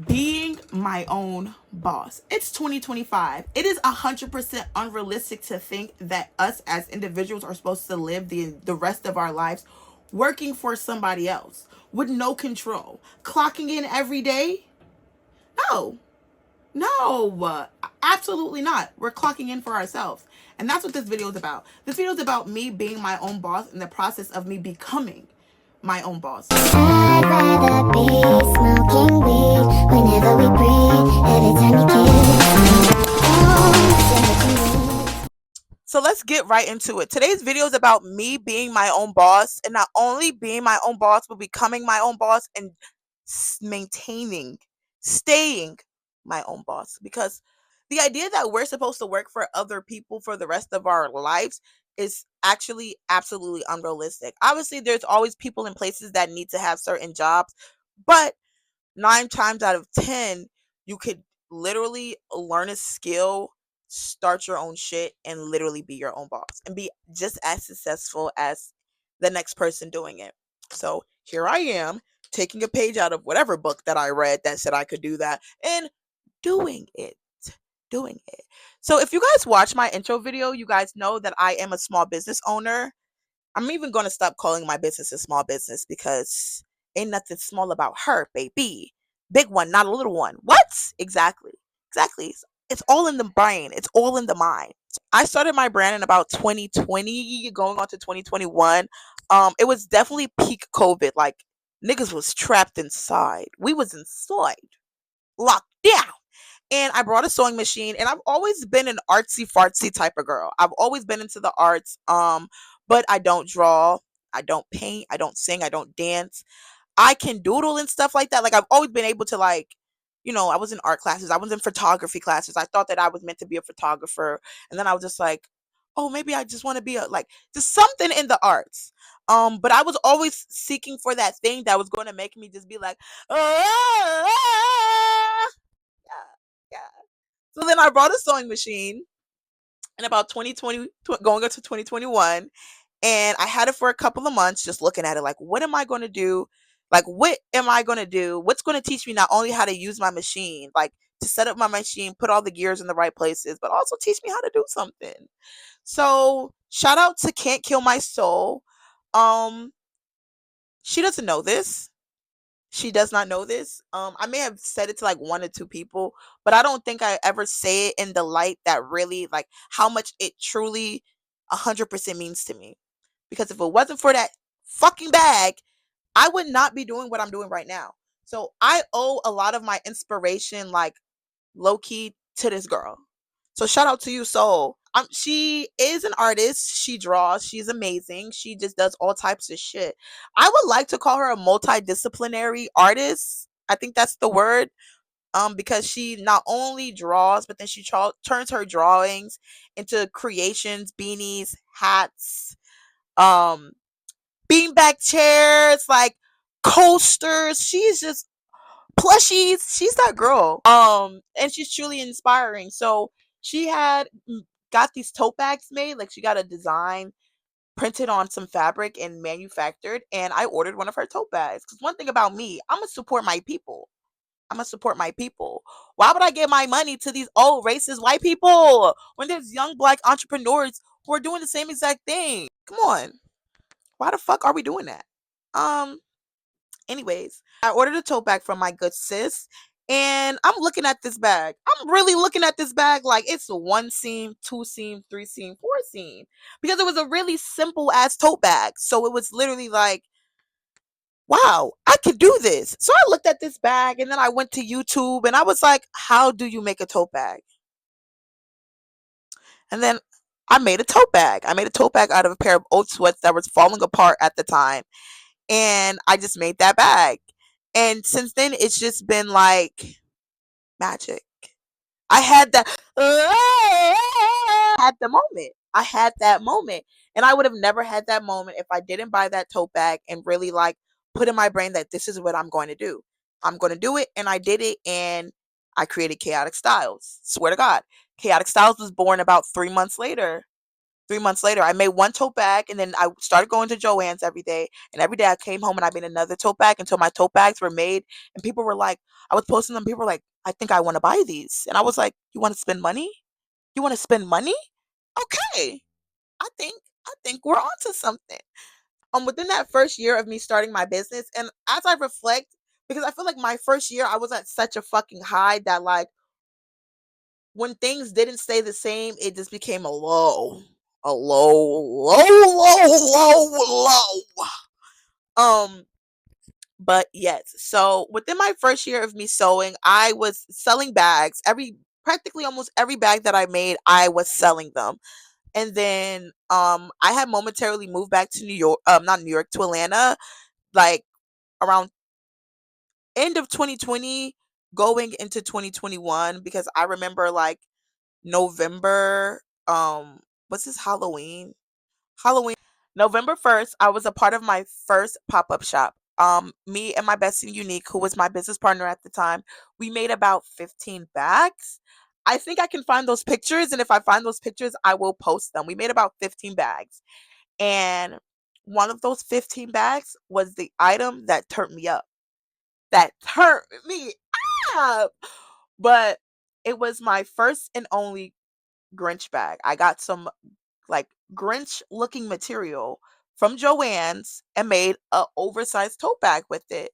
being my own boss. It's 2025. It is 100% unrealistic to think that us as individuals are supposed to live the rest of our lives working for somebody else with no control, clocking in every day. No, no, absolutely not. We're clocking in for ourselves. And that's what this video is about. This video is about me being my own boss and the process of me becoming my own boss. I'd rather be smoking weed whenever we breathe, every time you kiss. So let's get right into it. Today's video is about me being my own boss, and not only being my own boss, but becoming my own boss and staying my own boss. Because the idea that we're supposed to work for other people for the rest of our lives is actually absolutely unrealistic. Obviously, there's always people in places that need to have certain jobs, but 9 times out of 10, you could literally learn a skill, start your own shit, and literally be your own boss and be just as successful as the next person doing it. So here I am taking a page out of whatever book that I read that said I could do that and doing it. Doing it. So if you guys watch my intro video, you guys know that I am a small business owner. I'm even going to stop calling my business a small business because ain't nothing small about her, baby. Big one, not a little one. What? Exactly. Exactly. It's all in the brain. It's all in the mind. I started my brand in about 2020, going on to 2021. It was definitely peak COVID. Like niggas was trapped inside. We was inside, locked down. And I brought a sewing machine, and I've always been an artsy fartsy type of girl. I've always been into the arts. But I don't draw, I don't paint, I don't sing, I don't dance. I can doodle and stuff like that. Like I've always been able to I was in art classes, I was in photography classes. I thought that I was meant to be a photographer, and then I was just like, oh, maybe I just want to be just something in the arts. But I was always seeking for that thing that was going to make me just be like, oh, yeah, yeah. So then I brought a sewing machine in about 2020, going into 2021, and I had it for a couple of months, just looking at it like, what am I going to do? Like, what am I going to do? What's going to teach me not only how to use my machine, like to set up my machine, put all the gears in the right places, but also teach me how to do something. So shout out to Can't Kill My Soul. Um, she doesn't know this. She does not know this. I may have said it to like one or two people, but I don't think I ever say it in the light that really like how much it truly 100% means to me. Because if it wasn't for that fucking bag, I would not be doing what I'm doing right now. So I owe a lot of my inspiration, like low key, to this girl. So shout out to you, Soul. She is an artist. She draws. She's amazing. She just does all types of shit. I would like to call her a multidisciplinary artist. I think that's the word. Because she not only draws, but then she turns her drawings into creations, beanies, hats, um, beanbag chairs, like coasters. She's just plushies. She's that girl. And she's truly inspiring. So she had got these tote bags made. Like she got a design printed on some fabric and manufactured, and I ordered one of her tote bags. Because one thing about me, I'm gonna support my people. I'm gonna support my people. Why would I give my money to these old racist white people when there's young black entrepreneurs who are doing the same exact thing? Come on. Why the fuck are we doing that? Um, Anyways, I ordered a tote bag from my good sis, and I'm looking at this bag. I'm really looking at this bag like it's a one seam, two seam, three seam, four seam. Because it was a really simple ass tote bag. So it was literally like, wow, I could do this. So I looked at this bag and then I went to YouTube and I was like, how do you make a tote bag? And then I made a tote bag. I made a tote bag out of a pair of old sweats that was falling apart at the time. And I just made that bag. And since then, it's just been like magic. I had that at the moment. I had that moment. And I would have never had that moment if I didn't buy that tote bag and really like put in my brain that this is what I'm going to do. I'm going to do it. And I did it. And I created Chaotic Styles. Swear to God. Chaotic Styles was born about 3 months later. 3 months later, I made one tote bag, and then I started going to Joann's every day. And every day I came home and I made another tote bag until my tote bags were made. And people were like, I was posting them. People were like, I think I want to buy these. And I was like, you want to spend money? You want to spend money? Okay. I think I think we're onto something. Within that first year of me starting my business, and as I reflect, because I feel like my first year I was at such a fucking high that like when things didn't stay the same, it just became a low. A low, low. But yes, so within my first year of me sewing, I was selling bags. Practically almost every bag that I made, I was selling them. And then I had momentarily moved back to New York, not New York, to Atlanta, like around end of 2020 going into 2021, because I remember like November, what's this, Halloween, November 1st, I was a part of my first pop-up shop. Me and my bestie Unique, who was my business partner at the time, we made about 15 bags. I think I can find those pictures, and if I find those pictures, I will post them. We made about 15 bags. And one of those 15 bags was the item that turned me up. That turned me up. But it was my first and only Grinch bag. I got some like Grinch looking material from Joann's and made a oversized tote bag with it.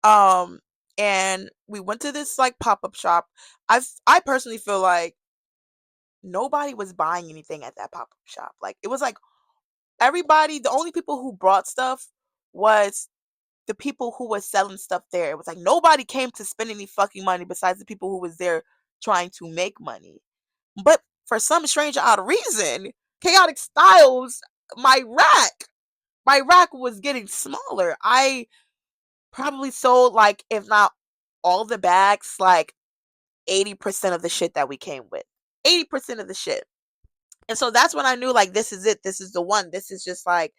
Um and we went to this like pop-up shop. I personally feel like nobody was buying anything at that pop-up shop. Like it was like everybody, the only people who brought stuff was the people who was selling stuff there. It was like nobody came to spend any fucking money besides the people who was there trying to make money. But for some strange odd reason, Khaotic Stylez, my rack, my rack was getting smaller. I probably sold like, if not all the bags, like 80% of the shit that we came with. 80% of the shit. And so that's when I knew like this is it. This is the one. This is just like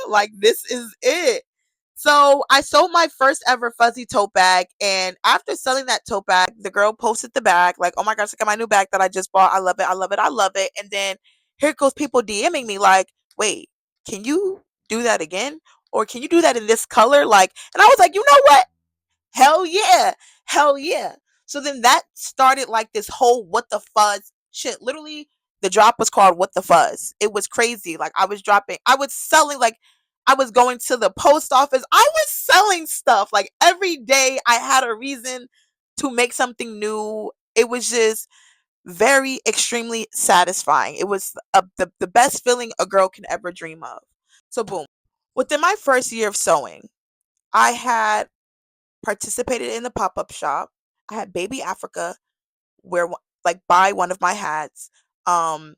like this is it. So I sold my first ever fuzzy tote bag, and after selling that tote bag, the girl posted the bag like, "Oh my gosh, look at my new bag that I just bought. I love it. I love it. I love it." And then here goes people DMing me like, "Wait, can you do that again? Or can you do that in this color?" Like, and I was like, "You know what? Hell yeah. Hell yeah." So then that started like this whole what the fuzz shit. Literally, the drop was called What the Fuzz. It was crazy. Like I was selling, like I was going to the post office. I was selling stuff. Like every day I had a reason to make something new. It was just very extremely satisfying. It was the best feeling a girl can ever dream of. So boom. Within my first year of sewing, I had participated in the pop-up shop. I had Baby Africa like buy one of my hats. Um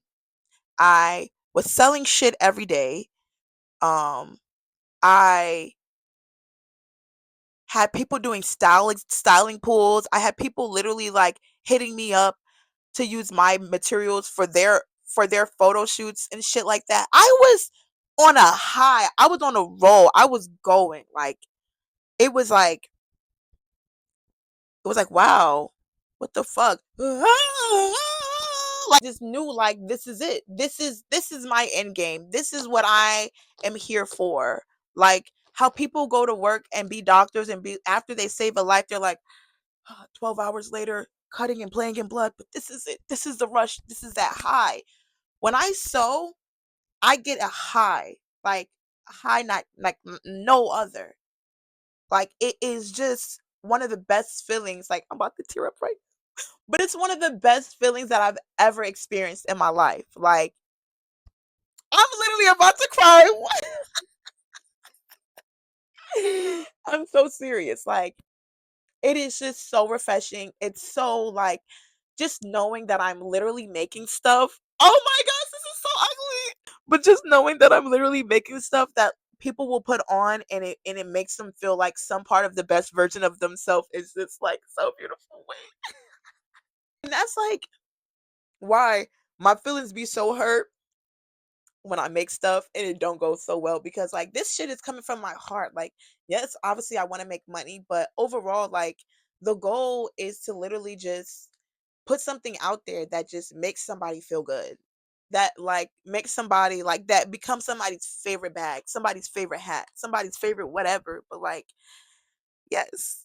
I was selling shit every day. Um I had people doing styling pools. I had people literally like hitting me up to use my materials for their photo shoots and shit like that. I was on a high. I was on a roll. I was going like it was like it was like, wow, what the fuck? Like just knew like this is it. This is my end game. This is what I am here for. Like how people go to work and be doctors and be after they save a life, they're like 12 hours later, cutting and playing in blood. But this is it. This is the rush. This is that high. When I sew, I get a high. Like a high not like no other. Like it is just one of the best feelings. Like I'm about to tear up right, but it's one of the best feelings that I've ever experienced in my life. Like I'm literally about to cry. I'm so serious. Like it is just so refreshing. It's so like just knowing that I'm literally making stuff. Oh my gosh, this is so ugly. But just knowing that I'm literally making stuff that people will put on, and it makes them feel like some part of the best version of themselves is just like so beautiful. And that's like why my feelings be so hurt when I make stuff and it don't go so well, because like this shit is coming from my heart. Like, yes, obviously I want to make money, but overall, like the goal is to literally just put something out there that just makes somebody feel good. That like makes somebody like that become somebody's favorite bag, somebody's favorite hat, somebody's favorite whatever. But like, yes.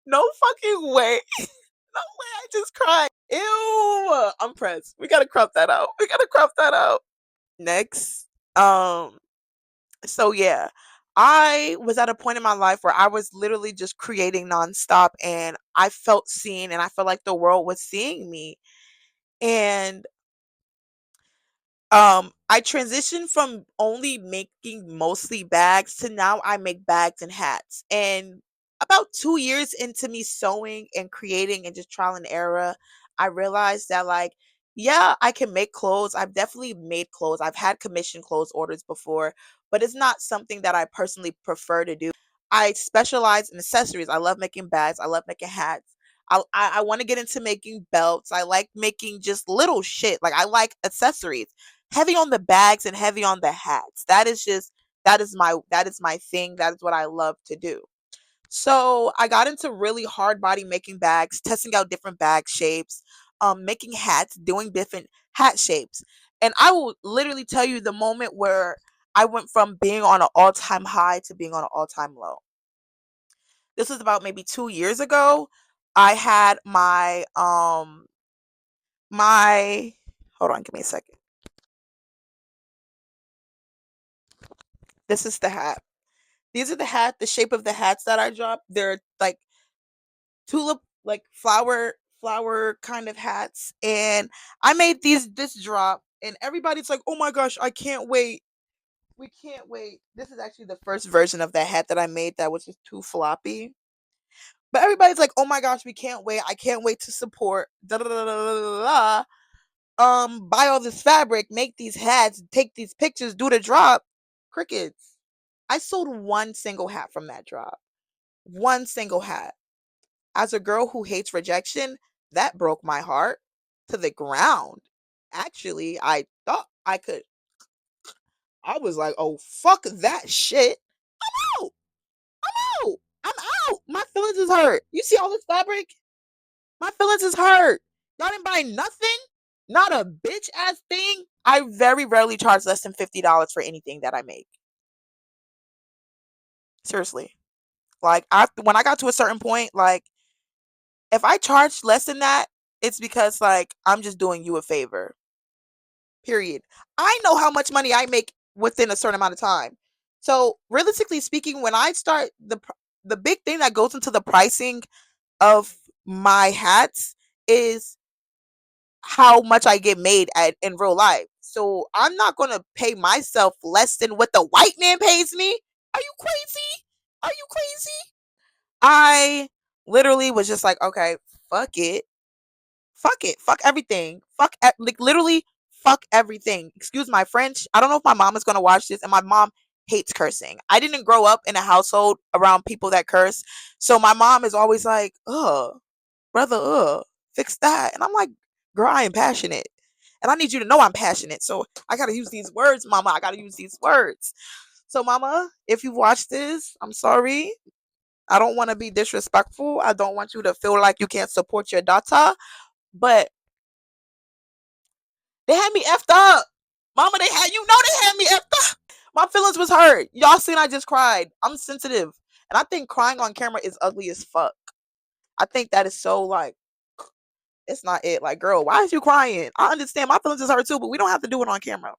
No fucking way. No way. I just cried. Ew. I'm pressed. We gotta crop that out. We gotta crop that out. Next. Um, so yeah. I was at a point in my life where I was literally just creating nonstop and I felt seen and I felt like the world was seeing me. And I transitioned from only making mostly bags to now I make bags and hats. And about 2 years into me sewing and creating and just trial and error, I realized that like, yeah, I can make clothes. I've definitely made clothes. I've had commission clothes orders before, but it's not something that I personally prefer to do. I specialize in accessories. I love making bags. I love making hats. I want to get into making belts. I like making just little shit. Like I like accessories, heavy on the bags and heavy on the hats. That is my thing. That is what I love to do. So I got into really hard body making bags, testing out different bag shapes, making hats, doing different hat shapes. And I will literally tell you the moment where I went from being on an all-time high to being on an all-time low. This was about maybe 2 years ago. I had my hold on, give me a second. This is the hat. These are the shape of the hats that I dropped. They're like tulip, like flower kind of hats. And I made this drop, and everybody's like, "Oh my gosh, I can't wait. We can't wait." This is actually the first version of that hat that I made that was just too floppy. But everybody's like, "Oh my gosh, we can't wait. I can't wait to support." Da, da, da, da, da, da, da. Buy all this fabric, make these hats, take these pictures, do the drop. Crickets. I sold one single hat from that drop. One single hat. As a girl who hates rejection, that broke my heart to the ground. Actually, I thought I could. I was like, oh, fuck that shit. I'm out. I'm out. I'm out. My feelings is hurt. You see all this fabric? My feelings is hurt. Y'all didn't buy nothing? Not a bitch ass thing? I very rarely charge less than $50 for anything that I make. Seriously. Like, when I got to a certain point, like, if I charge less than that, it's because like I'm just doing you a favor. Period. I know how much money I make within a certain amount of time. So, realistically speaking, when I start the big thing that goes into the pricing of my hats is how much I get made at in real life. So, I'm not going to pay myself less than what the white man pays me. Are you crazy? Are you crazy? I literally was just like, okay, fuck it. Fuck it. Fuck everything. Like literally fuck everything. Excuse my French. I don't know if my mom is going to watch this, and my mom hates cursing. I didn't grow up in a household around people that curse. So my mom is always like, "Ugh, brother, fix that." And I'm like, "Girl, I am passionate. And I need you to know I'm passionate. So I got to use these words, mama. I got to use these words." So mama, if you watch this, I'm sorry. I don't want to be disrespectful. I don't want you to feel like you can't support your daughter, but they had me effed up. Mama, they had me effed up. My feelings was hurt. Y'all seen I just cried. I'm sensitive. And I think crying on camera is ugly as fuck. I think that is so like it's not it. Like, girl, why is you crying? I understand my feelings is hurt too, but we don't have to do it on camera.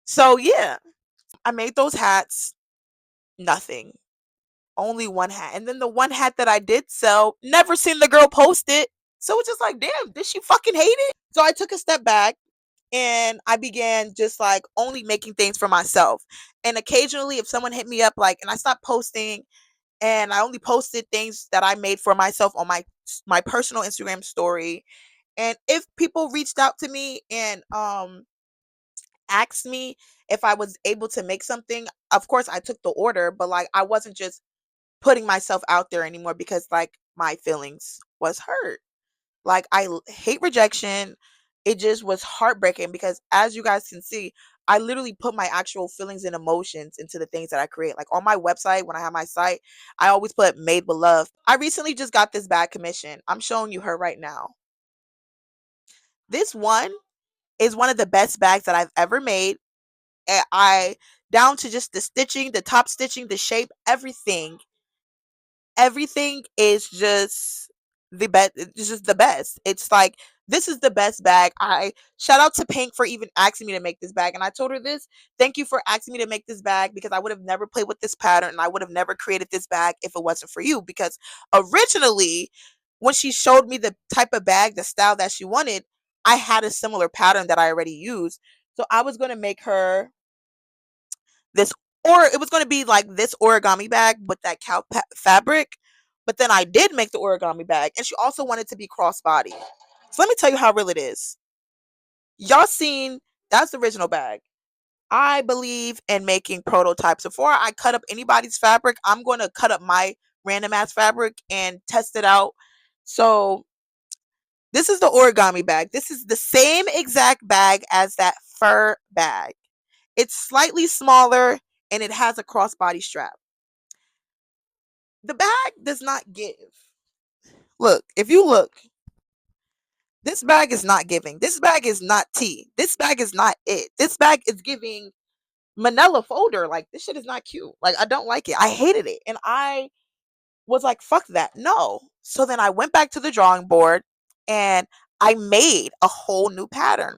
So yeah, I made those hats. Nothing. Only one hat. And then the one hat that I did sell, never seen the girl post it. So it's just like, damn, did she fucking hate it? So I took a step back and I began just like only making things for myself. And occasionally, if someone hit me up, like, and I stopped posting, and I only posted things that I made for myself on my personal Instagram story. And if people reached out to me and asked me if I was able to make something, of course I took the order, but like I wasn't just putting myself out there anymore because like my feelings was hurt. Like hate rejection. It just was heartbreaking because as you guys can see, I literally put my actual feelings and emotions into the things that I create. Like on my website, when I have my site, I always put made with love. I recently just got this bag commission. I'm showing you her right now. This one is one of the best bags that I've ever made. I down to just the stitching, the top stitching, the shape, everything is just the best. It's just the best. It's like this is the best bag. I shout out to Pink for even asking me to make this bag, and I told her this. Thank you for asking me to make this bag because I would have never played with this pattern and I would have never created this bag if it wasn't for you. Because originally, when she showed me the type of bag, the style that she wanted, I had a similar pattern that I already used. So I was going to make her this, or it was going to be like this origami bag with that fabric, but then I did make the origami bag and she also wanted to be crossbody. So let me tell you how real it is. Y'all seen, that's the original bag. I believe in making prototypes. Before I cut up anybody's fabric, I'm going to cut up my random ass fabric and test it out. So this is the origami bag. This is the same exact bag as that fur bag. It's slightly smaller and it has a crossbody strap. The bag does not give. Look, if you look, this bag is not giving. This bag is not tea. This bag is not it. This bag is giving manila folder. Like, this shit is not cute. Like, I don't like it. I hated it. And I was like, fuck that. No. So then I went back to the drawing board and I made a whole new pattern.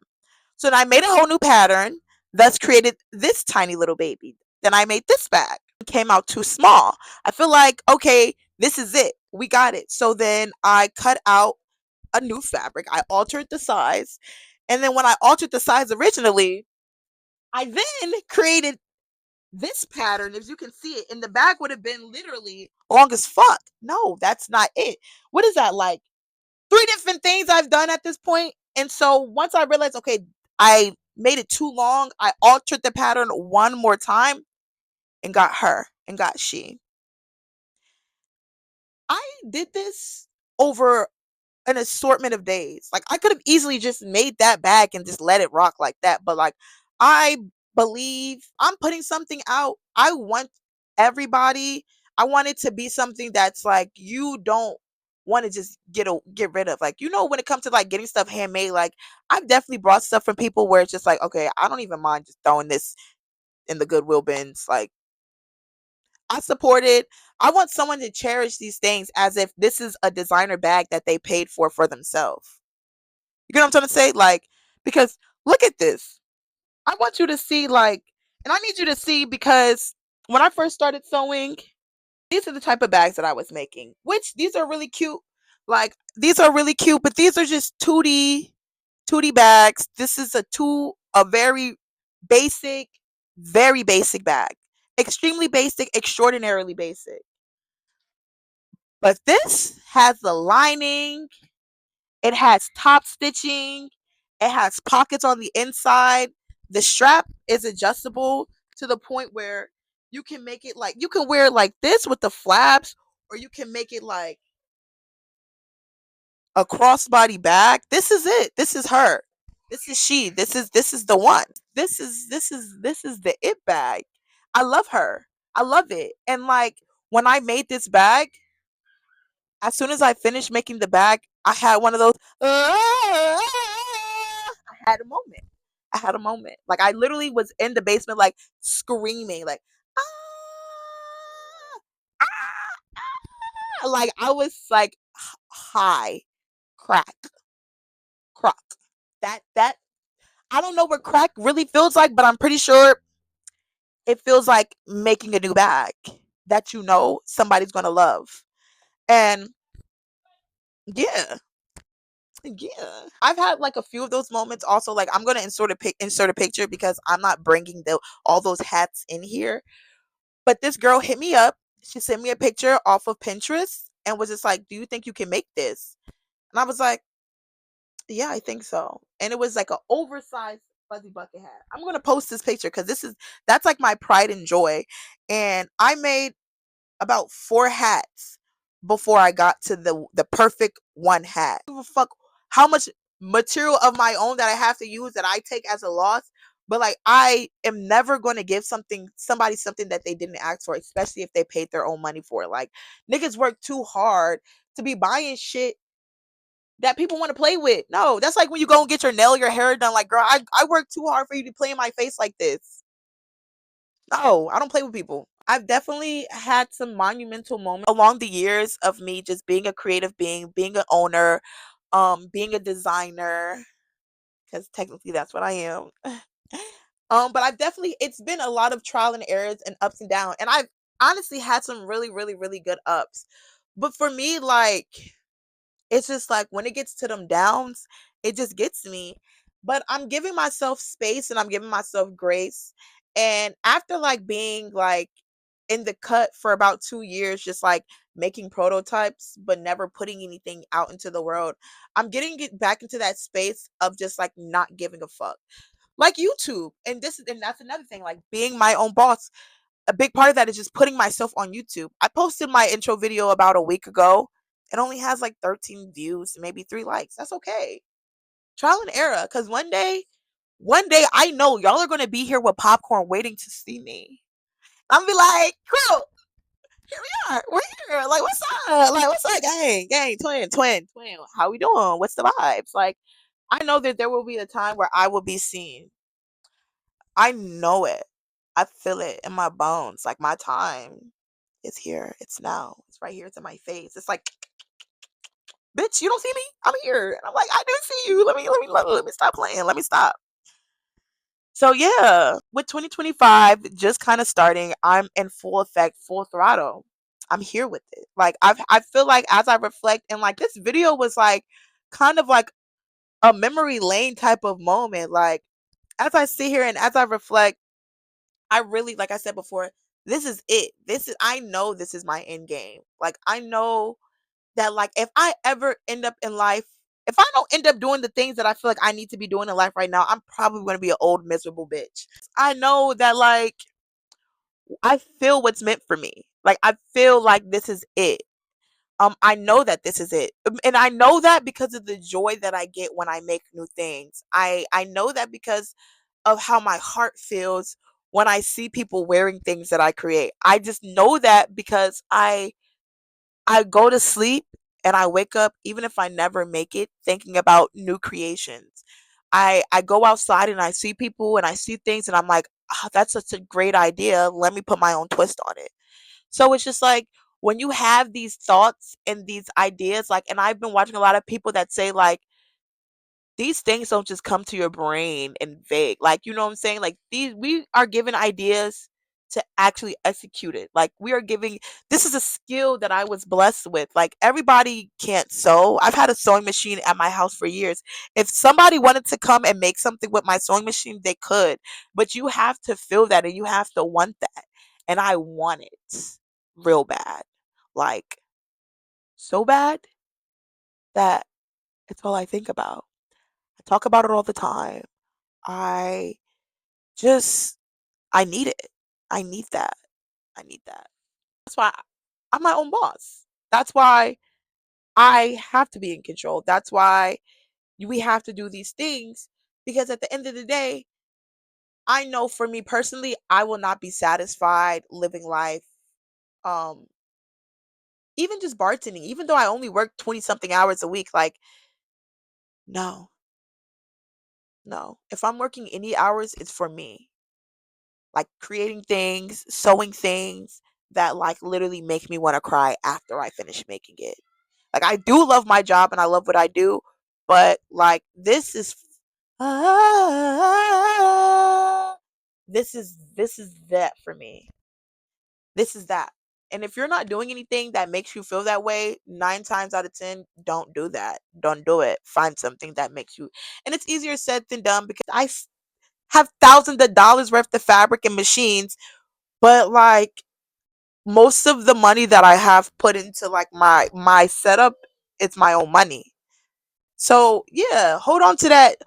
So then I made a whole new pattern, thus created this tiny little baby. Then I made this bag. It came out too small. I feel like, okay, this is it. We got it. So then I cut out a new fabric. I altered the size. And then when I altered the size originally, I then created this pattern. As you can see it, and the bag would have been literally long as fuck. No, that's not it. What is that, like 3 different things I've done at this point? And so once I realized, okay, I made it too long, I altered the pattern one more time and got her and got she. I did this over an assortment of days. Like, I could have easily just made that bag and just let it rock like that. But like, I believe I'm putting something out. I want everybody. I want it to be something that's like you don't want to just get rid of. Like, when it comes to like getting stuff handmade, like I've definitely brought stuff from people where it's just like, okay, I don't even mind just throwing this in the Goodwill bins. Like, I support it. I want someone to cherish these things as if this is a designer bag that they paid for themselves. You get what I'm trying to say? Like, because look at this. I want you to see, like, and I need you to see because when I first started sewing, these are the type of bags that I was making, which these are really cute. Like, these are really cute, but these are just 2D bags. This is a basic, very basic bag. Extremely basic, extraordinarily basic. But this has the lining, it has top stitching, it has pockets on the inside. The strap is adjustable to the point where you can make it like you can wear it like this with the flaps, or you can make it like a crossbody bag. This is it. This is her. This is she. This is the one. This is the it bag. I love her. I love it. And like when I made this bag, as soon as I finished making the bag, I had one of those. I had a moment. I had a moment. Like I literally was in the basement, like screaming, like ah, like I was like high, crack, crack. That I don't know what crack really feels like, but I'm pretty sure it feels like making a new bag that somebody's gonna love. And yeah, yeah, I've had like a few of those moments. Also, like I'm gonna insert a picture because I'm not bringing all those hats in here. But this girl hit me up. She sent me a picture off of Pinterest and was just like, "Do you think you can make this?" And I was like, "Yeah, I think so." And it was like an oversized fuzzy bucket hat. I'm gonna post this picture because that's like my pride and joy. And I made about 4 hats before I got to the perfect one hat. I don't give a fuck how much material of my own that I have to use that I take as a loss. But like I am never going to give somebody something that they didn't ask for, especially if they paid their own money for it. Like niggas work too hard to be buying shit that people want to play with. No, that's like when you go and get your nail, your hair done. Like, girl, I work too hard for you to play in my face like this. No, I don't play with people. I've definitely had some monumental moments along the years of me just being a creative being, being an owner, being a designer, because technically that's what I am. But I've definitely it's been a lot of trial and errors and ups and downs. And I've honestly had some really, really, really good ups. But for me, like it's just like when it gets to them downs, it just gets me. But I'm giving myself space and I'm giving myself grace. And after like being like in the cut for about 2 years, just like making prototypes, but never putting anything out into the world, I'm getting it back into that space of just like not giving a fuck. Like YouTube. And that's another thing, like being my own boss. A big part of that is just putting myself on YouTube. I posted my intro video about a week ago. It only has like 13 views, maybe 3 likes. That's okay. Trial and error. Cause one day I know y'all are gonna be here with popcorn waiting to see me. I'm be like, cool, here we are. We're here. Like, what's up? Like, what's up, gang, twin. How we doing? What's the vibes? Like, I know that there will be a time where I will be seen. I know it. I feel it in my bones. Like my time is here. It's now. It's right here. It's in my face. It's like, bitch, you don't see me? I'm here. And I'm like, I do see you. Let me stop playing. Let me stop. So yeah, with 2025 just kind of starting, I'm in full effect, full throttle. I'm here with it. Like I feel like as I reflect and like this video was like kind of like a memory lane type of moment. Like as I sit here and as I reflect, I really, like I said before, this is it. I know this is my end game. Like, I know that, like, if I ever end up in life, if I don't end up doing the things that I feel like I need to be doing in life right now, I'm probably going to be an old, miserable bitch. I know that, like, I feel what's meant for me. Like, I feel like this is it. I know that this is it. And I know that because of the joy that I get when I make new things. I know that because of how my heart feels when I see people wearing things that I create. I just know that because I go to sleep and I wake up even if I never make it thinking about new creations. I go outside and I see people and I see things and I'm like, "Oh, that's such a great idea. Let me put my own twist on it." So it's just like when you have these thoughts and these ideas, like, and I've been watching a lot of people that say, like, these things don't just come to your brain and vague. Like, you know what I'm saying? Like, we are given ideas to actually execute it. Like, we are giving, this is a skill that I was blessed with. Like, everybody can't sew. I've had a sewing machine at my house for years. If somebody wanted to come and make something with my sewing machine, they could. But you have to feel that and you have to want that. And I want it real bad. Like, so bad that it's all I think about. I talk about it all the time. I just I need it. I need that. I need that. That's why I'm my own boss. That's why I have to be in control. That's why we have to do these things because at the end of the day, I know for me personally, I will not be satisfied living life um even just bartending, even though I only work 20 something hours a week, like no. No. If I'm working any hours, it's for me. Like creating things, sewing things that like literally make me want to cry after I finish making it. Like I do love my job and I love what I do, but like ah, this is that for me. This is that. And if you're not doing anything that makes you feel that way, 9 times out of 10, don't do that. Don't do it. Find something that makes you. And it's easier said than done because have thousands of dollars worth of fabric and machines, but like most of the money that I have put into like my setup, it's my own money. So yeah, hold on to that.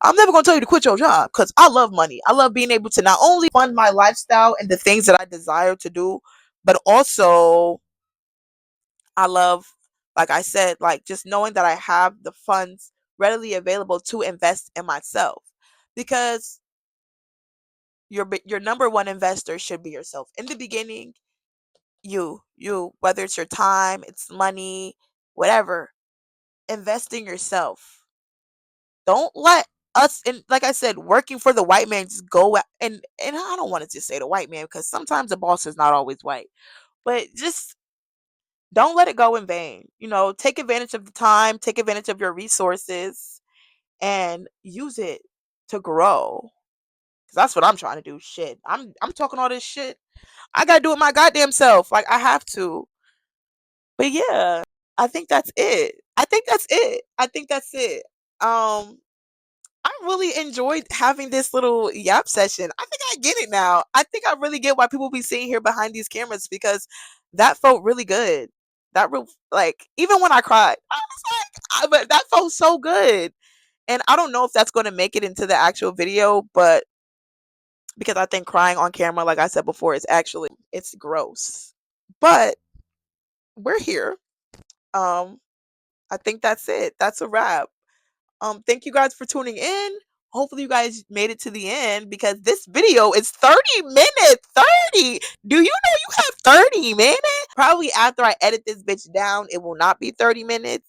I'm never gonna tell you to quit your job because I love money. I love being able to not only fund my lifestyle and the things that I desire to do, but also I love, like I said, like just knowing that I have the funds readily available to invest in myself. Because Your number one investor should be yourself. In the beginning, you whether it's your time, it's money, whatever, invest in yourself. Don't let us, and like I said, working for the white man, just go and I don't want to just say the white man because sometimes the boss is not always white, but just don't let it go in vain. Take advantage of the time, take advantage of your resources, and use it to grow. Cause that's what I'm trying to do. Shit, I'm talking all this shit. I gotta do it my goddamn self. Like I have to. But yeah, I think that's it. I think that's it. Um, I really enjoyed having this little yap session. I think I get it now. I think I really get why people be sitting here behind these cameras because that felt really good. That real like even when I cried, I was like, but that felt so good. And I don't know if that's going to make it into the actual video, but because I think crying on camera, like I said before, is actually it's gross. But we're here. Um, I think that's it. That's a wrap. Thank you guys for tuning in. Hopefully you guys made it to the end because this video is 30 minutes. 30. Do you know you have 30 minutes? Probably after I edit this bitch down, it will not be 30 minutes.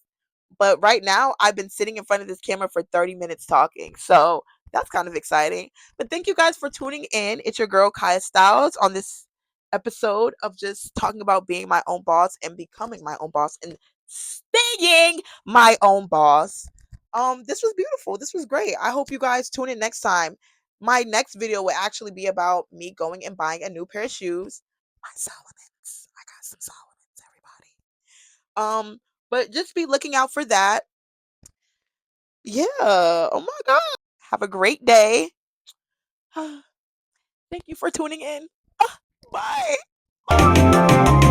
But right now, I've been sitting in front of this camera for 30 minutes talking. So that's kind of exciting. But thank you guys for tuning in. It's your girl, Kaya Styles, on this episode of just talking about being my own boss and becoming my own boss and staying my own boss. This was beautiful. This was great. I hope you guys tune in next time. My next video will actually be about me going and buying a new pair of shoes. My Solomons. I got some Solomons, everybody. But just be looking out for that. Yeah. Oh my god. Have a great day. Thank you for tuning in. Bye.